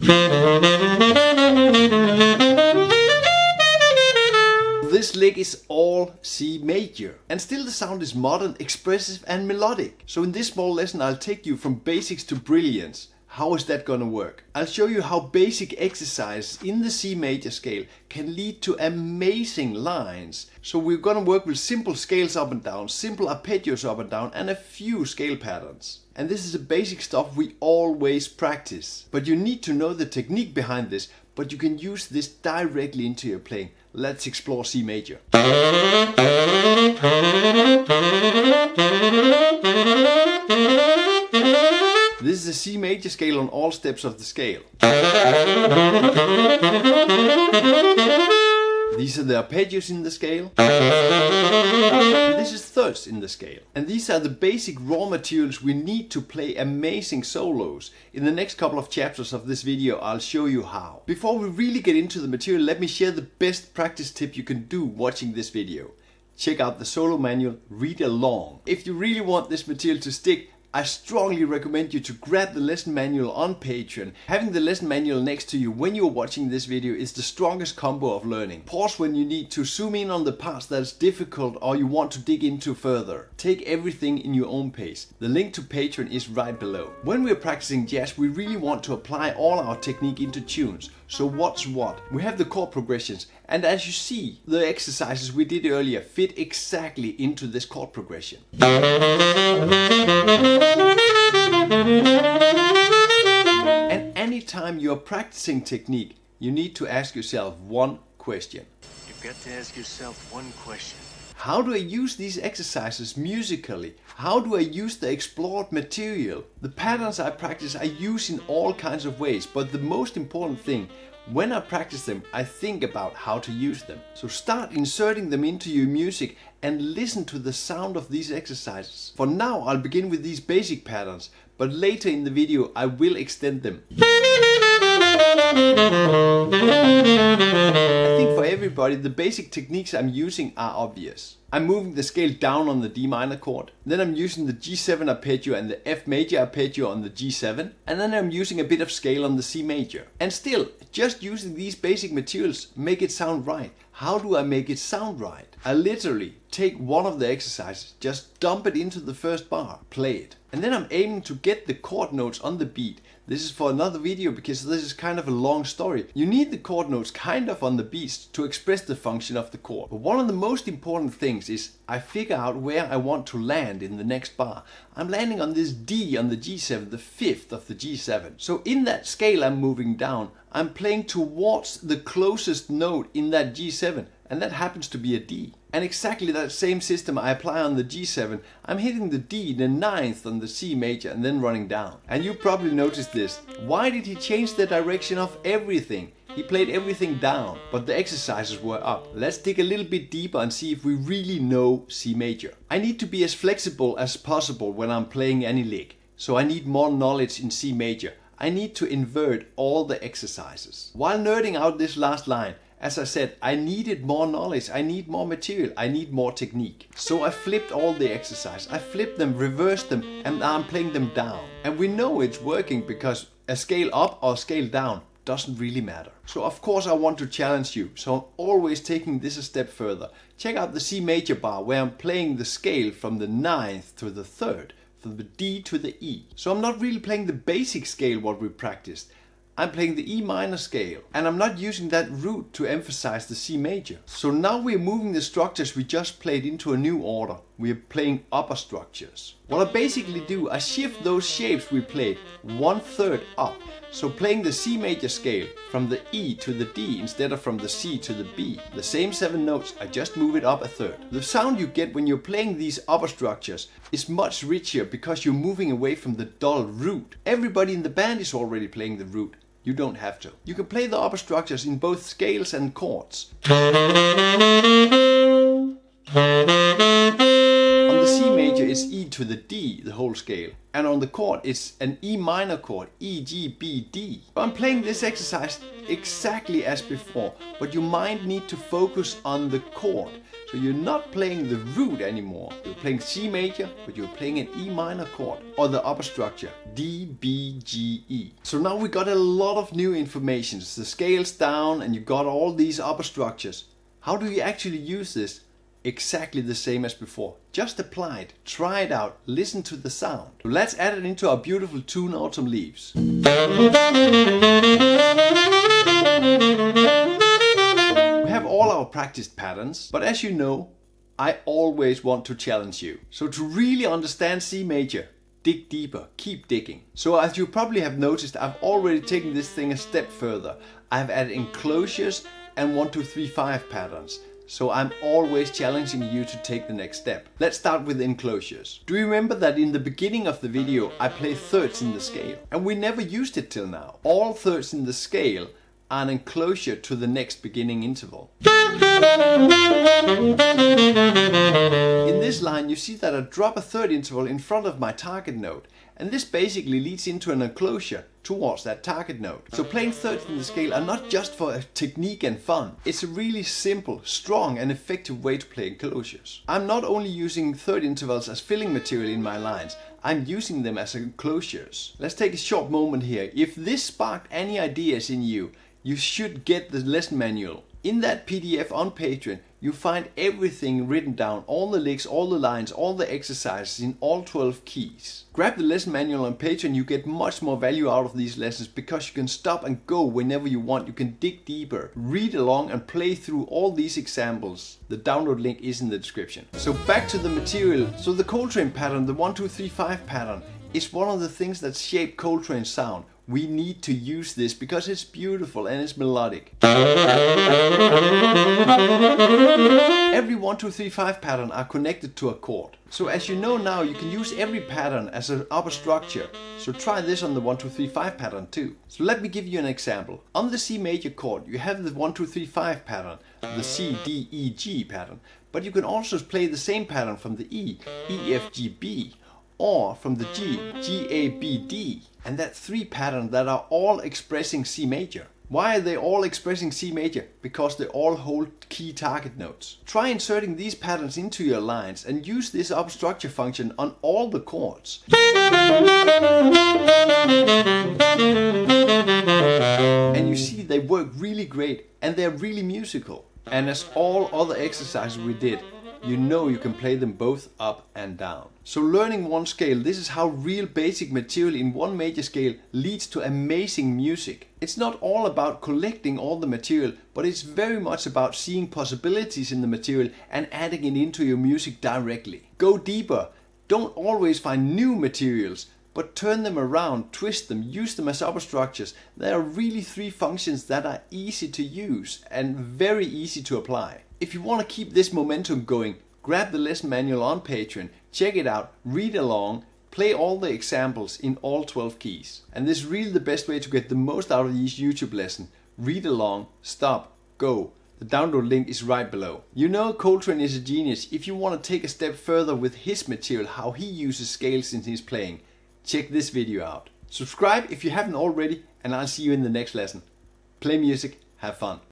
This lick is all C major, and still the sound is modern, expressive and melodic. So in this small lesson I'll take you from basics to brilliance. How is that gonna work? I'll show you how basic exercises in the C major scale can lead to amazing lines. So we're gonna work with simple scales up and down, simple arpeggios up and down, and a few scale patterns. And this is the basic stuff we always practice. But you need to know the technique behind this, but you can use this directly into your playing. Let's explore C major. This is a C major scale on all steps of the scale. These are the arpeggios in the scale. And this is thirds in the scale. And these are the basic raw materials we need to play amazing solos. In the next couple of chapters of this video I'll show you how. Before we really get into the material, let me share the best practice tip you can do watching this video. Check out the solo manual, read along. If you really want this material to stick, I strongly recommend you to grab the lesson manual on Patreon. Having the lesson manual next to you when you're watching this video is the strongest combo of learning. Pause when you need to zoom in on the parts that's difficult or you want to dig into further. Take everything in your own pace. The link to Patreon is right below. When we're practicing jazz, we really want to apply all our technique into tunes. So what's what? We have the chord progressions, and as you see, the exercises we did earlier fit exactly into this chord progression. And anytime you're practicing technique, you need to ask yourself one question. You've got to ask yourself one question. How do I use these exercises musically? How do I use the explored material? The patterns I practice I use in all kinds of ways, but the most important thing, when I practice them, I think about how to use them. So start inserting them into your music and listen to the sound of these exercises. For now, I'll begin with these basic patterns, but later in the video I will extend them. I think for everybody the basic techniques I'm using are obvious. I'm moving the scale down on the D minor chord, then I'm using the G7 arpeggio and the F major arpeggio on the G7, and then I'm using a bit of scale on the C major. And still, just using these basic materials make it sound right. How do I make it sound right? I literally take one of the exercises, just dump it into the first bar, play it. And then I'm aiming to get the chord notes on the beat. This is for another video because this is kind of a long story. You need the chord notes kind of on the beats to express the function of the chord. But one of the most important things is I figure out where I want to land in the next bar. I'm landing on this D on the G7, the fifth of the G7. So in that scale I'm moving down, I'm playing towards the closest note in that G7, and that happens to be a D. And exactly that same system I apply on the G7. I'm hitting the D, the ninth on the C major, and then running down. And you probably noticed this. Why did he change the direction of everything? He played everything down, but the exercises were up. Let's dig a little bit deeper and see if we really know C major. I need to be as flexible as possible when I'm playing any lick. So I need more knowledge in C major. I need to invert all the exercises. While nerding out this last line, as I said, I needed more knowledge, I need more material, I need more technique. So I flipped all the exercises. I flipped them, reversed them, and now I'm playing them down. And we know it's working because a scale up or scale down doesn't really matter. So of course I want to challenge you, so I'm always taking this a step further. Check out the C major bar where I'm playing the scale from the ninth to the third, from the D to the E. So I'm not really playing the basic scale what we practiced. I'm playing the E minor scale, and I'm not using that root to emphasize the C major. So now we're moving the structures we just played into a new order. We're playing upper structures. What I basically do, I shift those shapes we played 1/3 up. So playing the C major scale from the E to the D instead of from the C to the B. The same 7 notes, I just move it up 1/3. The sound you get when you're playing these upper structures is much richer because you're moving away from the dull root. Everybody in the band is already playing the root. You don't have to. You can play the upper structures in both scales and chords. On the C major major it's E to the D, the whole scale. And on the chord it's an E minor chord, E, G, B, D. So I'm playing this exercise exactly as before, but your mind need to focus on the chord. So you're not playing the root anymore. You're playing C major, but you're playing an E minor chord, or the upper structure, D, B, G, E. So now we got a lot of new information. The scale's down and you got all these upper structures. How do you actually use this? Exactly the same as before. Just apply it, try it out, listen to the sound. So let's add it into our beautiful tune Autumn Leaves. We have all our practiced patterns, but as you know, I always want to challenge you. So to really understand C major, dig deeper, keep digging. So as you probably have noticed, I've already taken this thing a step further. I've added enclosures and 1, 2, 3, 5 patterns. So I'm always challenging you to take the next step. Let's start with enclosures. Do you remember that in the beginning of the video I play thirds in the scale? And we never used it till now. All thirds in the scale are an enclosure to the next beginning interval. In this line you see that I drop a third interval in front of my target note. And this basically leads into an enclosure towards that target note. So playing thirds in the scale are not just for technique and fun. It's a really simple, strong and effective way to play enclosures. I'm not only using third intervals as filling material in my lines, I'm using them as enclosures. Let's take a short moment here. If this sparked any ideas in you, you should get the lesson manual. In that PDF on Patreon, you find everything written down, all the licks, all the lines, all the exercises in all 12 keys. Grab the lesson manual on Patreon, you get much more value out of these lessons because you can stop and go whenever you want. You can dig deeper, read along and play through all these examples. The download link is in the description. So back to the material. So the Coltrane pattern, the 1, 2, 3, 5 pattern, is one of the things that shape Coltrane's sound. We need to use this because it's beautiful and it's melodic. Every 1, 2, 3, 5 pattern are connected to a chord. So as you know now, you can use every pattern as an upper structure. So try this on the 1, 2, 3, 5 pattern too. So let me give you an example. On the C major chord, you have the 1, 2, 3, 5 pattern, the C, D, E, G pattern. But you can also play the same pattern from the E, E, F, G, B, or from the G, G, A, B, D. And that's 3 patterns that are all expressing C major. Why are they all expressing C major? Because they all hold key target notes. Try inserting these patterns into your lines and use this upper structure function on all the chords. And you see they work really great and they're really musical. And as all other exercises we did, you know you can play them both up and down. So learning one scale, this is how real basic material in one major scale leads to amazing music. It's not all about collecting all the material, but it's very much about seeing possibilities in the material and adding it into your music directly. Go deeper. Don't always find new materials, but turn them around, twist them, use them as upper structures. There are really 3 functions that are easy to use and very easy to apply. If you want to keep this momentum going, grab the lesson manual on Patreon, check it out, read along, play all the examples in all 12 keys. And this is really the best way to get the most out of these YouTube lessons. Read along, stop, go. The download link is right below. You know Coltrane is a genius. If you want to take a step further with his material, how he uses scales in his playing, check this video out. Subscribe if you haven't already, and I'll see you in the next lesson. Play music, have fun.